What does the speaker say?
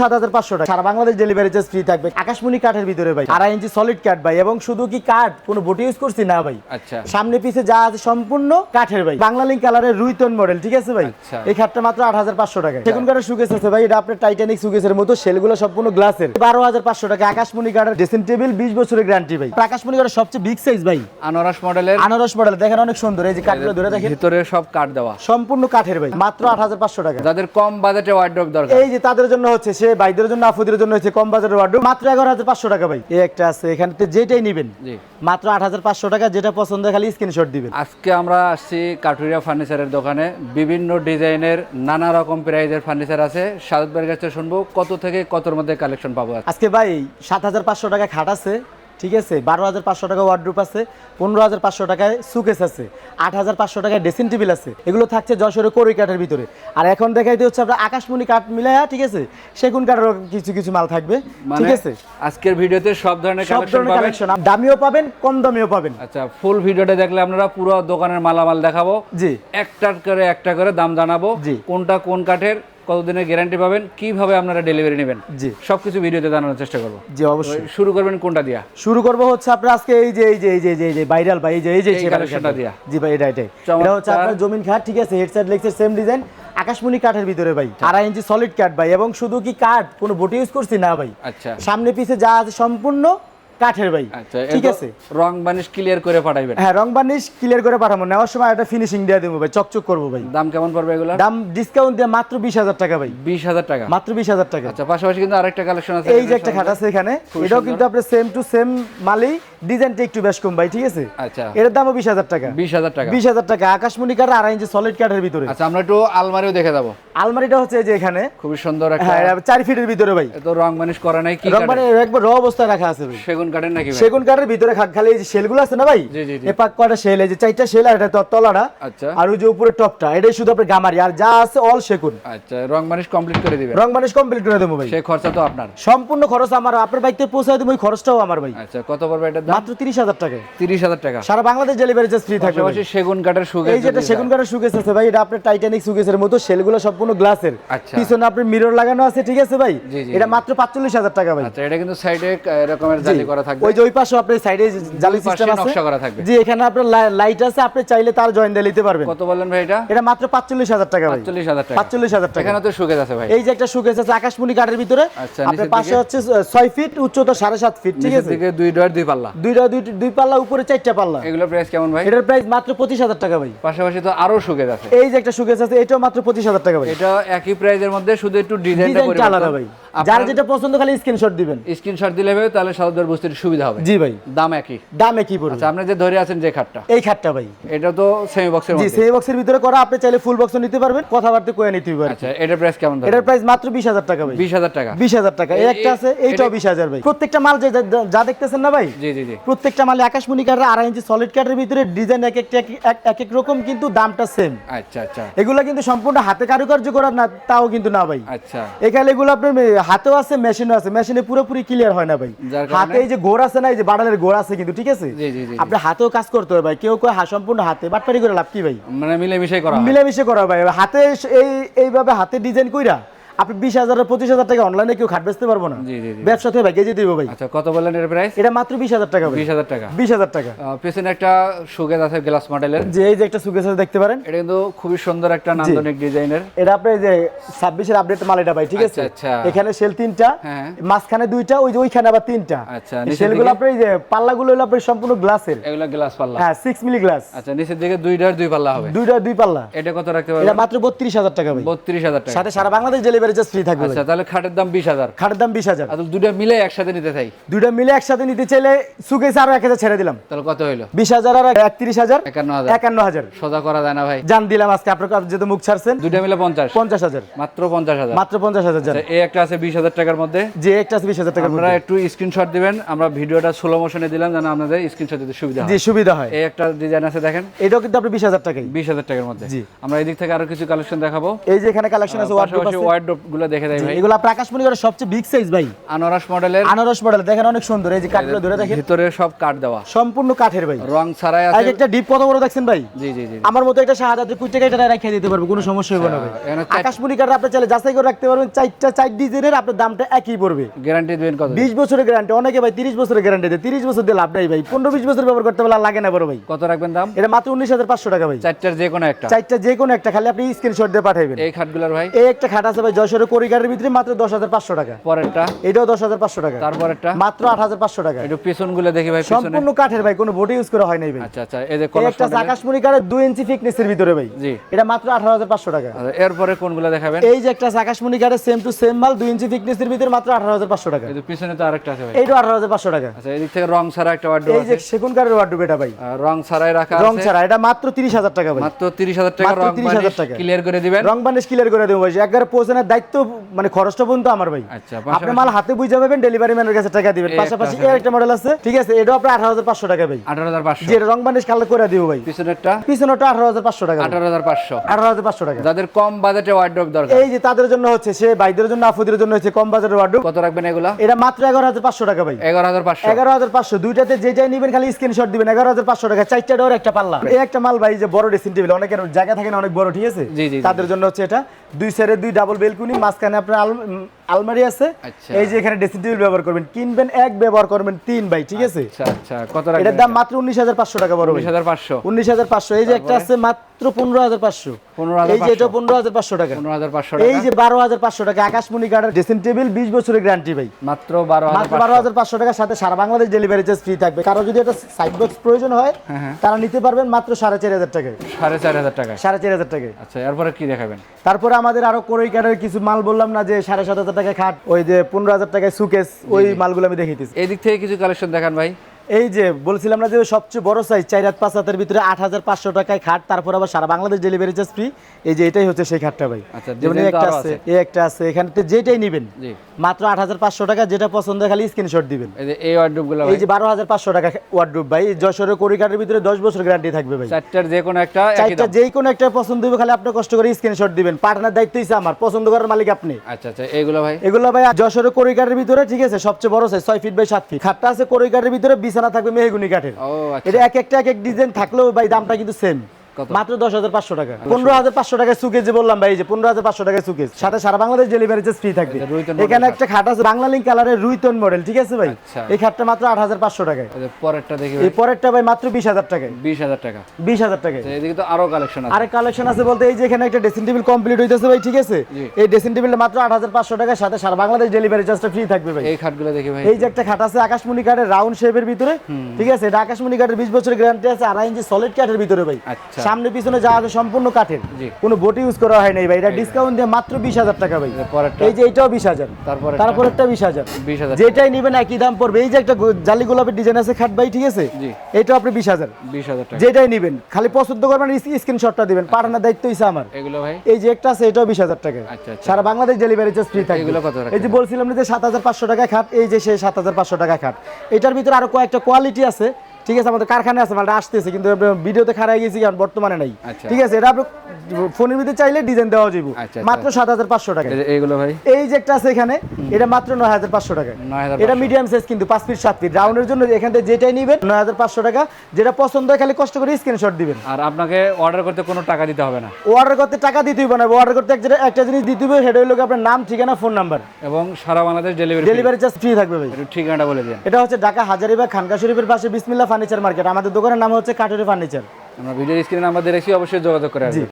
7,500 টাকা সারা Bangladesh delivery charge free থাকবে। আকাশমণি কাঠের ভিতরে ভাই, 2.5 ইঞ্চি সলিড কাঠ ভাই, এবং শুধু কি কাঠ, কোনো বটি ইউজ করছি না ভাই। আচ্ছা, সামনে পিছে যা আছে সম্পূর্ণ কাঠের ভাই, বাংলালিং কালারের রুইতন মডেল, ঠিক আছে ভাই। এই খাটটা মাত্র 8,500 টাকা। সেগুন কাঠের সুকেস আছে ভাই, এটা আপনার টাইটানিক সুকেসের মতো, সেলগুলো সম্পূর্ণ গ্লাসের, 12,500 টাকা। আকাশমণি কাঠের ড্রেসিং টেবিল, 20 বছরের গ্যারান্টি ভাই। আকাশমণি কাঠের সবচেয়ে বিগ সাইজ ভাই, আনারস মডেলের, আনারস মডেল দেখেন অনেক সুন্দর। এই যে কাঠগুলো ধরে দেখেন, ভিতরে সব কাঠ দেওয়া, সম্পূর্ণ কাঠের ভাই, মাত্র 8,500 টাকা। যাদের কম বাজেটে ওয়ার্ড্রোব দরকার, এই যে তাদের জন্য হচ্ছে, সে ভাইদের জন্য, আপুদের জন্য হচ্ছে কম বাজারের ওয়ার্ডরোব, মাত্র 11,500 টাকা ভাই। এই একটা আছে, এখানে যেটাই নেবেন জি মাত্র 8,500 টাকা, যেটা পছন্দ খালি স্ক্রিনশট দিবেন। আজকে আমরা আসছি কাঠুরিয়া ফার্নিচারের দোকানে, বিভিন্ন ডিজাইনের নানা রকম প্রাইজের ফার্নিচার আছে। সাদত ভাইয়ের কাছে শুনবো কত থেকে কতর মধ্যে কালেকশন পাবো আজকে ভাই 7,500 টাকা খাট আছে, ঠিক আছে, 12,500 টাকা ওয়ার্ডরোব আছে, 15,500 টাকায় সুকেস আছে, 8,500 টাকায় ড্রেসিং টেবিল আছে। এগুলো থাকছে যশোরের কোরি কাঠের ভিতরে। আর এখন দেখাইতে হচ্ছে আপনার আকাশমণি কাঠ মিলায়া, ঠিক আছে, সেগুন কাঠেরও কিছু কিছু মাল থাকবে, ঠিক আছে। আজকের ভিডিওতে সব ধরনের কালেকশন, দামিও পাবেন, কম দামিও পাবেন। আচ্ছা, ফুল ভিডিওটা দেখলে আপনারা পুরো দোকানের মালামাল দেখাবো, জি, একটা করে দাম জানাবো, জি, কোনটা কোন কাঠের, কতদিনের গ্যারান্টি পাবেন, কিভাবে আপনারা ডেলিভারি নেবেন, জি, সবকিছু ভিডিওতে জানানোর চেষ্টা করবো। জি অবশ্যই। শুরু করবেন কোনটা দিয়া? শুরু করব হচ্ছে আপনার আজকে এই যে ভাইরাল ভাই, এই যে কালেকশনটা দিয়া। জি ভাই, এটা হচ্ছে আপনার জমিন খাট, ঠিক আছে, হেড সাইড লেগসের সেম ডিজাইন, আকাশমণি কাঠের ভিতরে ভাই, 2.5 ইঞ্চি সলিড কাঠ ভাই, এবং শুধু কি কাঠ, কোনো বটি ইউজ করছি না ভাই। আচ্ছা, সামনে পিছে যা আছে সম্পূর্ণ কাঠের ভাই, আচ্ছা, ঠিক আছে। রং বানিশ ক্লিয়ার করে পাঠাইবেন? হ্যাঁ, রং বানিশ ক্লিয়ার করে পাঠাবো, নেওয়ার সময় একটা ফিনিশিং দিয়ে দেবো ভাই, চকচক করবো ভাই। দাম কেমন পড়বে এগুলো? দাম ডিসকাউন্ট দিয়ে মাত্র 20,000 টাকা ভাই। 20,000 টাকা, মাত্র 20,000 টাকা। আচ্ছা, পাশাপাশি কিন্তু আরেকটা কালেকশন আছে, এই যে একটা খাট আছে এখানে, এটাও কিন্তু আপনার সেম টু সেম মালই, ডিজাইনটা একটু বেশ কম ভাই, ঠিক আছে। আচ্ছা, এর দামও 20,000 টাকা। 20,000 টাকা, 20,000 টাকা। আকাশমণি কাঠ, 2.5 ইঞ্চি সলিড কাঠের ভিতরে। আচ্ছা, আমরা একটু আলমারিও দেখে যাবো। আলমারিটা হচ্ছে এই যে এখানে, খুবই সুন্দর একটা, হ্যাঁ, 4 ফিটের ভিতরে ভাই, এত রং বানিশ করা নাই, কি রং মানে একবার র অবস্থায় রাখা আছে ভাই। সেগুন কাঠের নাকি ভাই? সেগুন কাঠের ভিতরে খালি এই যে শেলগুলো আছে না ভাই, জি জি জি, এই পাক কয়টা শেল, এই যে 4টা শেল, আর এটা তলাটা, আচ্ছা, আর ওই যে উপরে টপটা, এটাই শুধু আপনার গামারি, আর যা আছে অল সেগুন। আচ্ছা, রং বানিশ কমপ্লিট করে দিবেন? রং বানিশ কমপ্লিট করে দেবো ভাই। সেই খরচা তো আপনার? সম্পূর্ণ খরচ আমার, আপনার বাইকতে পৌঁছায় দেবো, ওই খরচটাও আমার ভাই। আচ্ছা, কত পড়বে এটার দাম? মাত্র 30,000 টাকা। 30,000 টাকা, সারা বাংলাদেশ ডেলিভারি চার্জ ফ্রি থাকবে। পাশাপাশি সেগুন কাঠের সুকেস, এই যেটা সেগুন কাঠের সুকেস আছে ভাই, এটা আপনার টাইটানিক সুকেসের মতো, সেলগুলো সম্পূর্ণ গ্লাসের, আচ্ছা, পিছনে আপনার মিরর লাগানো আছে, ঠিক আছে ভাই। জি জি, এটা মাত্র 45,000 টাকা ভাই। আচ্ছা, এটা কিন্তু সাইডে এরকমের জালি করা থাকবে, ওই যে ওই পাশে আপনার সাইডে জালি সিস্টেম আছে, নকশা করা থাকবে। জি, এখানে আপনার লাইট আছে, আপনি চাইলে তার জয়েন দিয়ে নিতে পারবেন। কত বললেন ভাই এটা? এটা মাত্র 45,000 টাকা ভাই। 45,000 টাকা, 45,000 টাকা। এখানে তো সুকেস আছে ভাই। এই যে একটা সুকেস আছে আকাশমণি কাঠের ভিতরে, আচ্ছা, আপনার পাশে হচ্ছে 6 ফিট, উচ্চতা 7.5 ফিট, ঠিক আছে, দিকে দুই ডোর দুই পাল্লা, দুই পাল্লা, উপরে 4টা পাল্লা। এগুলো প্রাইস কেমন ভাই? এটার প্রাইস মাত্র 25,000 টাকা ভাই। পাশাপাশি তো আরো সুকেস আছে, এই যে একটা সুকেস আছে, এটাও মাত্র 25,000 টাকা ভাই। এটা একই প্রাইজের মধ্যে, শুধু একটু ডিজাইনটা ডিজাইনটা আলাদা ভাই, যার যেটা পছন্দ খালি স্ক্রিনশট দিবেন, স্ক্রিনশট দিলে হবে, তাহলে সাধারণ বুঝতে সুবিধা হবে। জি ভাই, দাম একই? দাম একই পড়বে। আচ্ছা, আপনি যে ধরে আছেন যে খাটটা, এই খাটটা ভাই, এটা তো সেমি বক্সের জি, মধ্যে? সেমি বক্সের ভিতরে করা, আপনি চাইলে ফুল বক্স নিতে পারবেন, কথাবার্তা কয়ে নিতে পারবেন। আচ্ছা, এটার প্রাইস কেমন? এটার প্রাইস মাত্র 20,000 টাকা ভাই। 20,000 টাকা, 20,000 টাকা। এই একটা আছে, এইটাও 20,000 ভাই। প্রত্যেকটা মাল যা দেখতেছেন না ভাই, জি জি জি, প্রত্যেকটা মালে আকাশমণি কাঠের 2.5 ইঞ্চি সলিড কাঠের ভিতরে, ডিজাইন এক এক রকম, কিন্তু দামটা সেম। আচ্ছা আচ্ছা, এগুলা কিন্তু সম্পূর্ণ হাতে কারুকার্য করা না, তাও কিন্তু না ভাই। আচ্ছা, এখানে এগুলো আপনার হাতেও আছে, মেশিনও আছে, মেশিনে পুরোপুরি ক্লিয়ার হয় না ভাই। হাতে এই যে গোড় আছে না, এই যে বাড়ালের গোড় আছে কিন্তু, ঠিক আছে, জি জি জি, আপনি হাতেও কাজ করতে হবে ভাই। কেউ কয় সম্পূর্ণ হাতে, বাটপারি করে লাভ কি ভাই? মানে মিলেমিশে করা হয়? মিলেমিশে করা ভাই। হাতে এইভাবে হাতে ডিজাইন কইরা আপনি 20,000 আর 25,000 টাকা অনলাইনে কেউ খাট বেচতে পারবো না। জি জি জি, ব্যবসা থেকে ভাই কেজি দিব ভাই। আচ্ছা, কত বললেন এর প্রাইস? এটা মাত্র 20,000 টাকা ভাই। 20,000 টাকা, 20,000 টাকা। পেছনে একটা সুকেস আছে গ্লাস মডেলের, যে এই যে একটা সুকেস দেখতে পারেন, এটা কিন্তু খুবই সুন্দর একটা নান্দনিক ডিজাইনের। এটা আপনি যে 26 এর আপডেট মাল এটা ভাই, ঠিক আছে। আচ্ছা, এখানে সেল 3টা, হ্যাঁ, মাঝখানে 2টা, ওই যে ওইখানে আবার 3টা। আচ্ছা, সেলগুলো আপনি এই যে পাল্লাগুলো হলো আপনি সম্পূর্ণ গ্লাসের, এগুলা গ্লাস পাল্লা, হ্যাঁ, 6 মিলি গ্লাস। আচ্ছা, নিচের দিকে দুই ডোর দুই পাল্লা হবে, দুই পাল্লা। এটা কত রাখতে পারবেন? এটা মাত্র 32,000 টাকা ভাই। 32,000 টাকা, সাথে সারা বাংলাদেশ ডেলিভারি চার্জ ফ্রি থাকবে। আচ্ছা, তাহলে খাটের দাম 20,000, খাটের দাম 20,000। আর দুটো মিলে একসাথে নিতে চাই, দুইটা মিলে একসাথে নিতে চাইলে সুকেস আরো 1,000 ছেড়ে দিলাম, তাহলে কত হইলো? 20,000 আর 31,000, 51,000, 51,000 সোজা করা যায় না ভাই? জান দিলাম আজকে, আপনার যেহেতু মুখ ছাড়ছেন, দুটো মিলে 50,000, মাত্র 50,000, মাত্র 50,000 জান। এই একটা আছে 20,000 টাকার মধ্যে, যে একটা আছে 20,000 টাকা। আপনারা একটু স্ক্রিনশট দিবেন, আমরা ভিডিওটা স্লো মোশনে দিলাম যেন আপনাদের স্ক্রিনশট দিতে সুবিধা হয়। জি, সুবিধা হয়। এই একটা ডিজাইন আছে দেখেন, এটাও কিন্তু আপনি 20,000 টাকাই। 20,000 টাকার মধ্যে। জি, আমরা এদিক থেকে আরো কিছু কালেকশন দেখাবো। এই যে এখানে কালেকশন আছে, ওয়ার্ডরোব আছে, ওয়ার্ডরোব গুলো দেখে দেয় ভাই। এগুলো আপনার আকাশমণি কাঠের সবচেয়ে বিগ সাইজ ভাই, আনারস মডেলের, আনারস মডেল দেখেন অনেক সুন্দর। এই যে কাঠগুলো ধরে দেখেন, ভিতরে সব কাঠ দেওয়া, সম্পূর্ণ কাঠের ভাই, রং ছাড়াই আর আছে। একটা ডিপ কত বড় দেখছেন ভাই? জি জি জি। আমার মতো একটা শাহাদাতের কুইট টাকা এটা রেখে দিতে পারবে, কোনো সমস্যা হবে না ভাই। এখানে আকাশমণি কাঠ আপনি চাইলে যাচাই করে রাখতে পারবেন, চার ডিজাইনের আপনার দামটা একই পড়বে। গ্যারান্টি দিবেন কত? 20 বছরের গ্যারান্টি, অনেকে ভাই 30 বছরের গ্যারান্টি দেয়, 30 বছর দিয়ে লাভ নাই ভাই, 15-20 বছর ব্যবহার করতে পারলে আর লাগে না বড় ভাই। কত রাখবেন দাম? এটা মাত্র 19,500 টাকা ভাই। চারটার যে কোনো একটা, চারটা যে কোনো একটা, খালি আপনি স্ক্রিনশট দিয়ে পাঠাবেন। এই খাটগুলোর ভাই এই একটা খাট আছে ভাই যশোরের করিগারের ভিতরে, মাত্র 10,500 টাকা। পরেরটা, এটাও 10,500 টাকা। তারপরেরটা মাত্র 8,500 টাকা। একটু পিছনগুলো দেখি ভাই, পিছনে। সম্পূর্ণ কাঠের ভাই, কোনো বডি ইউজ করা হয় নাই ভাই। আচ্ছা আচ্ছা, এই যে এই কলস একটা মডেলের। আকাশমণি কাঠের 2 ইঞ্চি থিকনেসের ভিতরে ভাই, জি। এটা মাত্র 18,500 টাকা। আচ্ছা, এরপরে কোনগুলো দেখাবেন? এই যে একটা আকাশমণি কাঠের সেম টু সেম মাল 2 ইঞ্চি থিকনেসের ভিতরে, মাত্র 18,500 টাকা। এই যে পিছনে তো আরেকটা আছে ভাই, এইটাও 18,500 টাকা। আচ্ছা এদিক থেকে রং ছাড়া একটা ওয়ার্ডরোব এই যে আছে, সেগুন কাঠের ওয়ার্ডরোব এটা ভাই, রং ছাড়াই রাখা রং আছে, ছাড়া, এটা মাত্র 30,000 টাকা ভাই। মাত্র 30,000 টাকা। মাত্র রং 30,000 টাকা। ক্লিয়ার করে দিবেন, রং বানিশ ক্লিয়ার করে দেবো ভাই, একবারে পৌঁছানোর দায়িত্ব মানে খরচটা পর্যন্ত আমার ভাই। আচ্ছা, আপনি মাল হাতে বুঝে পাবেন, ডেলিভারি ম্যানের কাছে টাকা দিবেন। এই পাশাপাশি একটা এর একটা মডেল আছে, ঠিক আছে, এটাও আপনার 18,500 টাকা ভাই, 18,500। যে রং বানিশ কালার করে দিব ভাই। পিছনেরটা পিছনেটা 18,500 টাকা ভাই। 18,500। 18,500 টাকা। যাদের কম বাজেটে ওয়ার্ডরোব দরকার, এই যে তাদের জন্য হচ্ছে, সে ভাইদের জন্য, আফুদের জন্য হচ্ছে কম বাজারের ওয়ার্ডরোব। কত রাখবেন এগুলা? এটা মাত্র 11,500 টাকা ভাই। 11,500। 11,500, দুইটাতে যেটাই নিবেন খালি স্ক্রিনশট দিবেন, 11,500 টাকা। চারটা ডোর একটা পাল্লা। এই একটা মাল ভাই, যে বড় ড্রেসিং টেবিল, অনেকের জায়গা থাকে না অনেক বড়, ঠিক আছে, জি, জি, জি। তাদের জন্য হচ্ছে এটা। দুই সাইডে 2 ডাবল বেলকুনি, মাঝখানে আপনার আলমারি আছে। আচ্ছা। এই যে এখানে ড্রেসিং টেবিল ব্যবহার করবেন, কিনবেন 1, ব্যবহার করবেন 3 ভাই, ঠিক আছে। আচ্ছা আচ্ছা, কত রাখবেন? এটার দাম মাত্র 19,500 টাকা বড় ভাই। 19,500। 19,500। এই যে একটা আছে মাত্র 15,500। 15,500। এই যে এটা 15,500 টাকা। 15,500 এই টাকা। যে 12,500 টাকা আকাশমণি কাঠের ড্রেসিং টেবিল, 20 বছরের গ্যারান্টি ভাই। মাত্র মাত্র 12,500। 12,500 টাকা, সাথে সারা বাংলাদেশ ডেলিভারি চার্জ ফ্রি থাকবে। কারো যদি একটা সাইড বক্স প্রয়োজন হয়, হ্যাঁ। তারা নিতে পারবেন মাত্র 4,500 টাকায়। 4,500 টাকা। 4,500 টাকায়। আচ্ছা, এরপরে কি দেখাবেন? তারপরে আমাদের আরো কোরই কাঠের কিছু মাল বললাম না, যে 7,500 টাকায় খাট, ওই যে 15,000 টাকায় সুকেস, ওই মালগুলো আমি দেখাইতেছি। এই দিক থেকে কিছু কালেকশন দেখান ভাই। এই যে বলছিলাম না, যে সবচেয়ে বড় সাইজ 4 হাত 5 হাতের ভিতরে 8,500 টাকায় খাট, তারপর আবার সারা বাংলাদেশ ডেলিভারি চার্জ ফ্রি। এই যে এটাই হচ্ছে সেই খাটটা ভাই। আচ্ছা, যেমন design তো একটা আরো আছে, আছে। এই একটা আছে, এখানে যেটাই নেবেন জি। মাত্র 8,500 টাকা, যেটা পছন্দ হয় খালি স্ক্রিনশট দিবেন। এই যে এই ওয়ার্ডরোব গুলো এই যে 12,500 টাকা ওয়ার্ডরোব ভাই, যশোরের কোরি কাঠের ভিতরে 10 বছর গ্যারান্টি থাকবে ভাই। চারটার যে কোনো একটা একই চারটা দাম। যেই কোনো একটা পছন্দ হবে, খালি আপনি কষ্ট করে স্ক্রিনশট দিবেন। পার্টনার দায়িত্ব হইছে আমার, পছন্দ করার মালিক আপনি। আচ্ছা আচ্ছা, এইগুলো ভাই। এগুলো ভাই যশোরের কোরি কাঠের ভিতরে, ঠিক আছে, সবচেয়ে বড় সাইজ 6 ফিট বাই 7 ফিট খাটটা আছে। কোরি কাঠের ভিতরে বিছানা থাকবে মেহগুনি কাঠের। ও আচ্ছা। এটা এক একটা এক এক ডিজাইন থাকলেও ভাই দামটা কিন্তু সেম। কত? মাত্র 10,500 টাকা। 15,500 টাকায় সুকেস, যে বললাম ভাই, এই যে 15,500 টাকায় সুকেস, সাথে সারা বাংলাদেশ ডেলিভারি চার্জ ফ্রি থাকবে। এটা রুইতন model এখানে একটা খাট আছে বাংলা লিঙ্ক কালারের রুইতন মডেল, ঠিক আছে ভাই। আচ্ছা। এই খাটটা মাত্র 8,500 টাকায়। এই যে পরেরটা দেখি এই ভাই, পরেরটা ভাই মাত্র 20,000 টাকায়। 20,000 টাকা। 20,000 টাকায়। আচ্ছা, এদিকে তো আরো কালেকশন আছে। আরেক কালেকশন আছে বলতে, এই যে এখানে একটা ড্রেসিং টেবিল কমপ্লিট হইতেছে ভাই, ঠিক আছে। জি। এই ড্রেসিং টেবিলটা মাত্র 8,500 টাকার, সাথে সারা বাংলাদেশ ডেলিভারি চার্জটা ফ্রি থাকবে ভাই। এই খাটগুলো দেখি ভাই। এই যে একটা খাট আছে আকাশমণি কাঠের রাউন্ড শেপের ভিতরে, ঠিক আছে, এটা আকাশমণি কাঠের 20 বছরের গ্যারান্টি আছে, 2.5 ইঞ্চি সলিড কাঠের ভিতরে ভাই। আচ্ছা। সামনে পিছনে যা আছে সম্পূর্ণ কাঠের, জি। কোনো বটি ইউজ করা হয় নাই ভাই। এটা ডিসকাউন্ট দিয়ে মাত্র 20,000 টাকা ভাই। পরেরটা? এই যে এটাও 20,000। তারপরেরটা 20,000। 20,000 যেটাই নেবেন একই দাম পড়বে। এই যে একটা জালি গোলাপের ডিজাইন আছে খাট ভাই, ঠিক আছে, জি। এটাও আপনি 20,000। 20,000 টাকা। যেটাই নেবেন খালি পছন্দ করবেন, স্ক্রিনশটটা দিবেন, পাঠানোর দায়িত্ব হইছে আমার। এগুলো ভাই। এই যে একটা আছে, এটাও 20,000 টাকা। আচ্ছা, আচ্ছা। সারা বাংলাদেশ ডেলিভারি চার্জ ফ্রি থাকবে। এগুলো কত রাখবেন? এই যে বলছিলাম না যে 7,500 টাকা খাট, এই যে সেই 7,500 টাকা খাট। এটার ভিতরে আরো কয়েকটা কোয়ালিটি আছে, ঠিক আছে, আমাদের কারখানায় আছে, মালটা আসতেছে, কিন্তু ভিডিওতে খারাই গেছি, কারণ বর্তমানে নাই। আচ্ছা। ঠিক আছে, এটা আপনি ফোনের ভিতরে চাইলে ডিজাইন দেওয়া যাবে আচ্ছা, মাত্র 7,500 টাকা। এই যে এইগুলো ভাই। এই যে একটা আছে এখানে, এটা মাত্র 9,500 টাকা। 9,500 এটা মিডিয়াম সাইজ, কিন্তু 5 ফিট 7 ফিট রাউন্ডের জন্য এখান থেকে যেটাই নেবেন 9,500 টাকা। যেটা পছন্দ হয় খালি কষ্ট করে স্ক্রিনশট দিবেন। আর আপনাকে অর্ডার করতে কোনো টাকা দিতে হবে না, অর্ডার করতে টাকা দিতেই হবে না, অর্ডার করতে একটা জিনিস দিতে হবে, সেটা হলো আপনার নাম, ঠিকানা, ফোন নাম্বার, এবং সারা বাংলাদেশ ডেলিভারি চার্জ ফ্রি থাকবে ভাই। একটু ঠিকানাটা বলে দিন। এটা হচ্ছে ঢাকা হাজারীবাগ খানকা শরীফের পাশে বিসমিল্লাহ ফার্নিচার মার্কেট। আমাদের দোকানের নাম হচ্ছে কাঠুরি ফার্নিচার। আমরা ভিডিও স্ক্রিনে নাম্বার দিয়ে রেখেছি, অবশ্যই যোগাযোগ করে আসবেন।